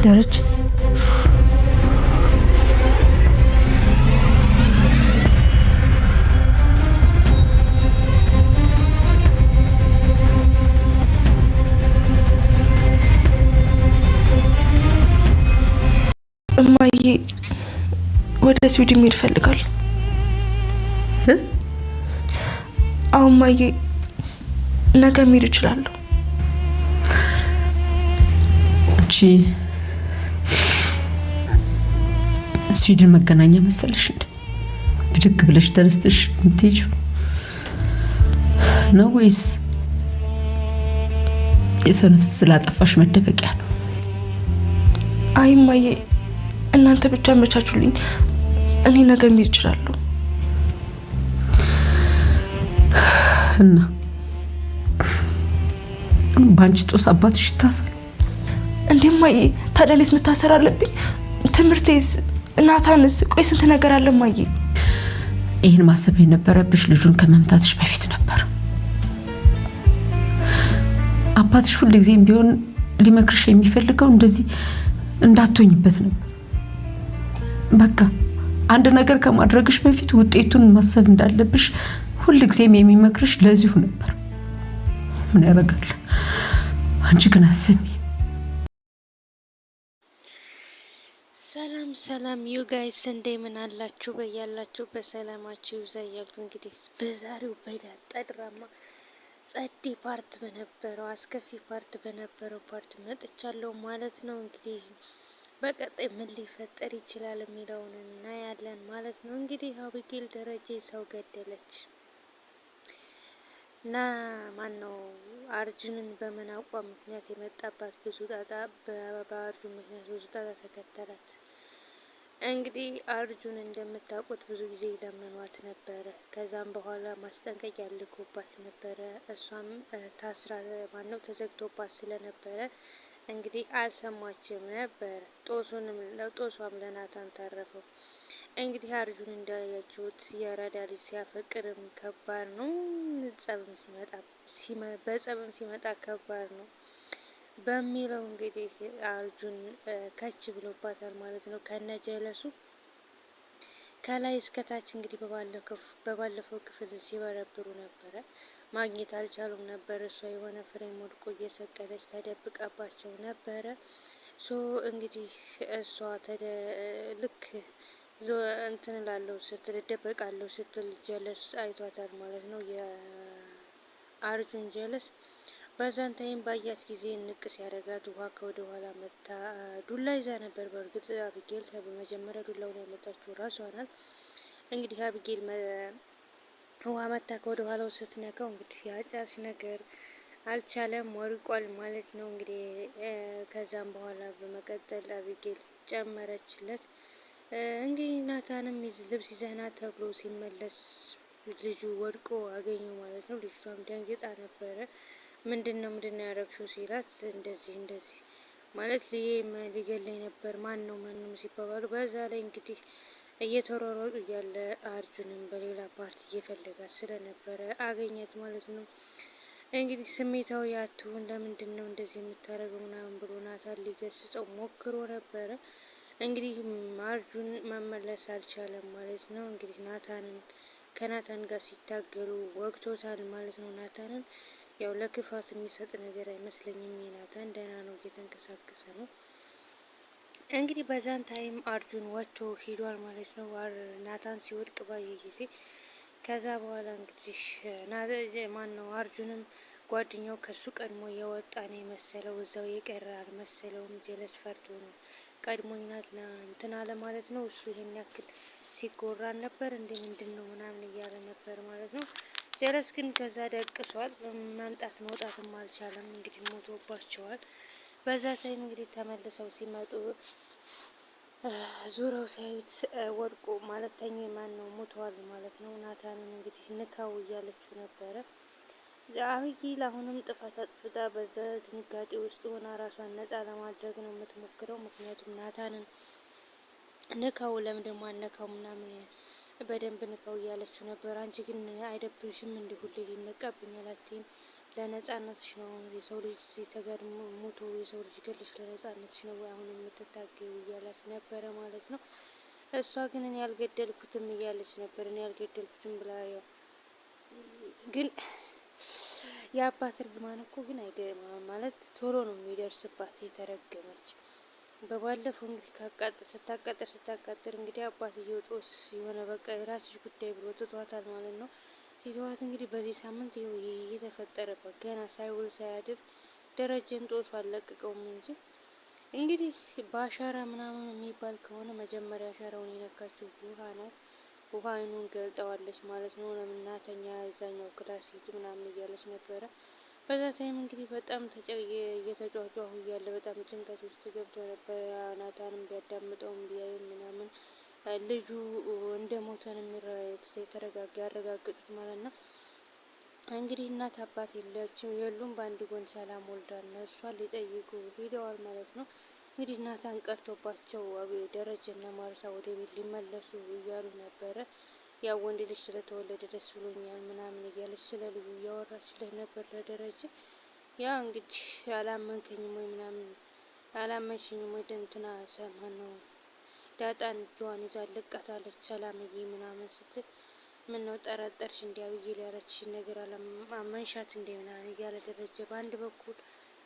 ደረጀ እማዬ ወደ ስዊድን መሄድ እፈልጋለሁ። አሁን እማዬ ነገ መሄድ እችላለሁ። እቺ ስዊድን መገናኛ መሰለሽ እንዴ? ብድግ ብለሽ ተነስተሽ የምትሄጂው ነው ወይስ የሰው ነፍስ ስላጠፋሽ መደበቂያ ነው? አይ እማዬ እናንተ ብቻ አመቻቹልኝ። እኔ ነገ መሄድ እችላለሁ። እና ባንቺ ጦስ አባትሽ ይታሰር እንዴ? እማዬ ታዲያ እኔስ መታሰር አለብኝ? ትምህርቴስ? ናታንስ? ቆይ ስንት ነገር አለ እማዬ። ይህን ማሰብ የነበረብሽ ልጁን ከመምታትሽ በፊት ነበር። አባትሽ ሁልጊዜም ቢሆን ሊመክርሽ የሚፈልገው እንደዚህ እንዳትሆኝበት ነበር። በቃ አንድ ነገር ከማድረግሽ በፊት ውጤቱን ማሰብ እንዳለብሽ ሁልጊዜም የሚመክርሽ ለዚሁ ነበር። ምን ያደርጋል፣ አንቺ ግን አሰሚ። ሰላም ሰላም ዩ ጋይስ እንደምን አላችሁ? በያላችሁ በሰላማችሁ ይብዛ እያልኩ እንግዲህ በዛሬው በዳጣ ድራማ ጸዴ ፓርት በነበረው አስከፊ ፓርት በነበረው ፓርት መጥቻለሁ ማለት ነው። እንግዲህ በቀጣይ ምን ሊፈጠር ይችላል የሚለውን እናያለን ማለት ነው። እንግዲህ አቢጌል ደረጀ ሰው ገደለች እና ማን ነው አርጁንን በመናቋ ምክንያት የመጣባት ብዙ ጣጣ፣ በአርጁን ምክንያት ብዙ ጣጣ ተከተላት። እንግዲህ አርጁን እንደምታውቁት ብዙ ጊዜ ለመኗት ነበረ። ከዛም በኋላ ማስጠንቀቂያ ልኮባት ነበረ። እሷም ታስራ ማነው ተዘግቶባት ስለነበረ እንግዲህ አልሰማችም ነበር። ጦሷም ለናታን ተረፈው። እንግዲህ አርጁን እንዳያችሁት የረዳ ልጅ ሲያፈቅርም ከባድ ነው፣ በጸብም ሲመጣ ከባድ ነው በሚለው እንግዲህ አርጁን ከች ብሎባታል ማለት ነው። ከነጀለሱ ከላይ እስከታች እንግዲህ በባለፈው ክፍል ሲበረብሩ ነበረ። ማግኘት አልቻሉም ነበር። እሷ የሆነ ፍሬም ወድቆ እየሰቀለች ተደብቃባቸው ነበረ። እንግዲህ እሷ ልክ እንትን ላለው ስትል እደበቃለሁ ስትል ጀለስ አይቷታል ማለት ነው። የአርጁን ጀለስ በዛን ታይም ባያት ጊዜ ንቅስ ያደረጋት ውሃ ከወደ ኋላ መታ ዱላ ይዛ ነበር። በእርግጥ አቢጌል በመጀመሪያ ዱላውን ያመጣችው ራሷ ናት። እንግዲህ አቢጌል ውሃ መታ ከወደ ኋላው ስትነካው እንግዲህ ያጫስ ነገር አልቻለም፣ ወርቋል ማለት ነው። እንግዲህ ከዛም በኋላ በመቀጠል አቢጌል ጨመረችለት። እንግዲህ ናታንም ልብስ ይዘህና ተብሎ ሲመለስ ልጁ ወድቆ አገኘው ማለት ነው። ልጅቷም ደንግጣ ነበረ። ምንድነው ያደረግሽው ሲላት እንደዚህ ማለት ሊገለኝ ነበር ማንም ሲባባሉ በዛ ላይ እንግዲህ እየተሯሯጡ እያለ አርጁንም በሌላ ፓርቲ እየፈለጋት ስለነበረ አገኘት ማለት ነው። እንግዲህ ስሜታዊ አትሁን፣ ለምንድን ነው እንደዚህ የምታደርገው ምናምን ብሎ ናታን ሊገስጸው ሞክሮ ነበረ። እንግዲህ አርጁን መመለስ አልቻለም ማለት ነው። እንግዲህ ከናታን ጋር ሲታገሉ ወግቶታል ማለት ነው። ናታንን ያው ለክፋት የሚሰጥ ነገር አይመስለኝም። ናታን ደህና ነው፣ እየተንቀሳቀሰ ነው። እንግዲህ በዛን ታይም አርጁን ወጥቶ ሂዷል ማለት ነው። ናታን ሲወድቅ ባየ ጊዜ ከዛ በኋላ እንግዲህ አርጁንም ጓደኛው ከሱ ቀድሞ የወጣ ነው የመሰለው፣ እዛው የቀረ አልመሰለውም። ጀለስ ፈርቶ ነው ቀድሞኛል እንትን አለ ማለት ነው። እሱ ይሄን ያክል ሲጎራን ነበር እንደ ምንድን ነው ምናምን እያለ ነበር ማለት ነው። ጀለስ ግን ከዛ ደቅሷል። መምጣት መውጣትም አልቻለም። እንግዲህ ሞቶባቸዋል። በዛ ታይም እንግዲህ ተመልሰው ሲመጡ ዙረው ሲያዩት ወድቆ ማለት ሞተዋል ማለት ነው። ናታንን እንግዲህ ንካው እያለችው ነበረ። አቢጌል አሁንም ጥፋት አጥፍታ በዛ ድንጋጤ ውስጥ ሆና ራሷን ነጻ ለማድረግ ነው የምትሞክረው። ምክንያቱም ናታንን ንካው ለምን ደግሞ አነካው ምናምን በደንብ ንካው እያለችው ነበር። አንቺ ግን አይደብርሽም እንዲህ ሁሌ ሊነቃብኛል አትይም? ለነጻነትሽ ነው የሰው ልጅ ተገድሞ ሞቶ የሰው ልጅ ገልሽ ለነጻነትሽ ነው አሁን የምትታገዩ እያላት ነበረ ማለት ነው። እሷ ግን እኔ ያልገደልኩትም እያለች ነበር። እኔ ያልገደልኩትም ብላ ያው ግን የአባት እርግማን እኮ ግን አይገርም ማለት ቶሎ ነው የሚደርስባት የተረገመች። በባለፈው እንግዲህ ስታቃጥር እንግዲህ አባትየው ጦስ የሆነ በቃ የራስሽ ጉዳይ ብሎ ትቷታል ማለት ነው። ሲተዋት እንግዲህ በዚህ ሳምንት ይኸው እየተፈጠረባት ገና ሳይውል ሳያድር ደረጀን ጦሱ አልለቀቀውም እንጂ እንግዲህ በአሻራ ምናምን የሚባል ከሆነ መጀመሪያ አሻራውን የነካችው ውሃ ናት። ውሃ አይኑን ገልጠዋለች ማለት ነው። ለምናተኛ የዛኛው ክላስ ሂድ ምናምን እያለች ነበረ። በዛ ታይም እንግዲህ በጣም እየተጫጫሁ እያለ በጣም ጭንቀት ውስጥ ገብቶ ነበር። ናታንም ቢያዳምጠውም ቢያይም ምናምን ልጁ እንደ ሞተን ያረጋግጡት ማለት ነው። እንግዲህ እናት አባት የሉም። በአንድ ጎን ሰላም ወልዳ እሷን ሊጠይቁ ሄደዋል ማለት ነው። እንግዲህ ናታን ቀርቶባቸው ደረጀና ማርታ ወደ ቤት ሊመለሱ እያሉ ነበረ። ያው ወንድ ልጅ ስለተወለደ ደስ ብሎኛል ምናምን እያለች ስለ ልጁ እያወራችለት ነበር ለደረጀ። ያ እንግዲህ አላመንከኝም ወይ ምናምን አላመንሽኝም ወይ እንትና ሰማን ነው ዳጣን እጇን ይዛ ልቃታለች ሰላምዬ ምናምን ስትል ምን ነው ጠረጠርሽ እንዲያብዬ ሊያረችሽ ነገር አላመንሻት እንደ ምናምን እያለ ደረጀ በአንድ በኩል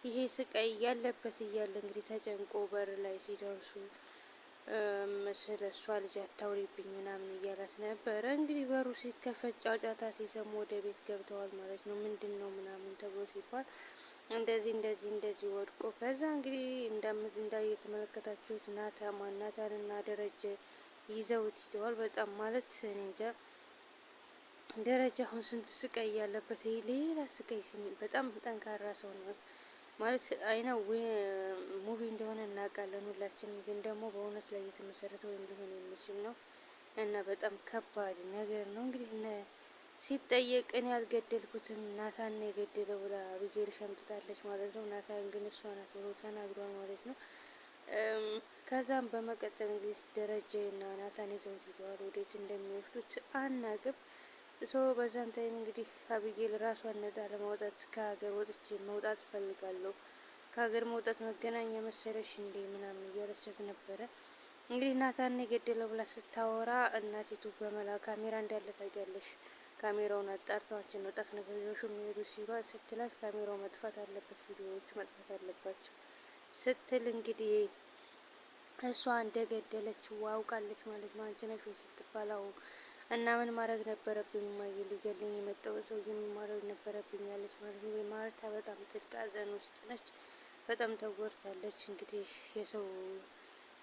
ይሄ ስቃይ ያለበት እያለ እንግዲህ ተጨንቆ በር ላይ ሲደርሱ ስለ እሷ ልጅ አታውሪብኝ ምናምን እያላት ነበረ። እንግዲህ በሩ ሲከፈት ጫጫታ ሲሰሙ ወደ ቤት ገብተዋል ማለት ነው። ምንድን ነው ምናምን ተብሎ ሲባል እንደዚህ ወድቆ ከዛ እንግዲህ እንዳየተመለከታችሁት ናታንና ደረጀ ይዘውት ሂደዋል። በጣም ማለት እኔ እንጃ ደረጃ አሁን ስንት ስቃይ ያለበት ይሄ ሌላ ስቃይ በጣም ጠንካራ ሰው ነው ማለት አይነው ሙቪ እንደሆነ እናውቃለን ሁላችንም፣ ግን ደግሞ በእውነት ላይ የተመሰረተ ወይም ሊሆን የሚችል ነው እና በጣም ከባድ ነገር ነው። እንግዲህ ሲጠየቅ እኔ ያልገደልኩትም ናታን ነው የገደለው ብላ አቢጌል ሸምጥታለች ማለት ነው። ናታን ግን እሷ ናት ብሎ ተናግሯል ማለት ነው። ከዛም በመቀጠል እንግዲህ ደረጀ እና ናታን ይዘው ሂደዋል። ወዴት እንደሚወስዱት አናቅም። በዛን ታይም እንግዲህ አቢጌል ራሷን ነጻ ለማውጣት ከሀገር ወጥቼ መውጣት እፈልጋለሁ፣ ከሀገር መውጣት መገናኛ መሰለሽ እንዴ ምናምን እያለቻት ነበረ። እንግዲህ ናታን የገደለው ብላ ስታወራ እናቲቱ በመላ ካሜራ እንዳለ ታውቂያለሽ፣ ካሜራውን አጣርተዋችን ነው ጠፍ ነገር ይዘው የሚሄዱ ሲሏት ስትላት ካሜራው መጥፋት አለበት፣ ቪዲዮዎቹ መጥፋት አለባቸው ስትል እንግዲህ እሷ እንደገደለችው አውቃለች ማለት ነው። አንቺ ነሽ ስትባላው እና ምን ማድረግ ነበረብኝ? ማየ ሊገለኝ የመጣው ሰው ምን ማድረግ ነበረብኝ ያለች ማለት ነው። ማርታ በጣም ጥልቅ ሐዘን ውስጥ ነች። በጣም ተጎድታለች። እንግዲህ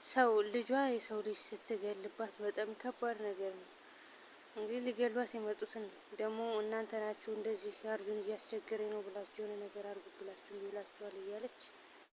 ሰው ልጅ ስትገልባት በጣም ከባድ ነገር ነው። እንግዲህ ሊገሏት የመጡትን ደግሞ እናንተ ናችሁ እንደዚህ አርጁን እያስቸገረኝ ነው ብላችሁ የሆነ ነገር አርጉ ብላችሁ ይላችኋል እያለች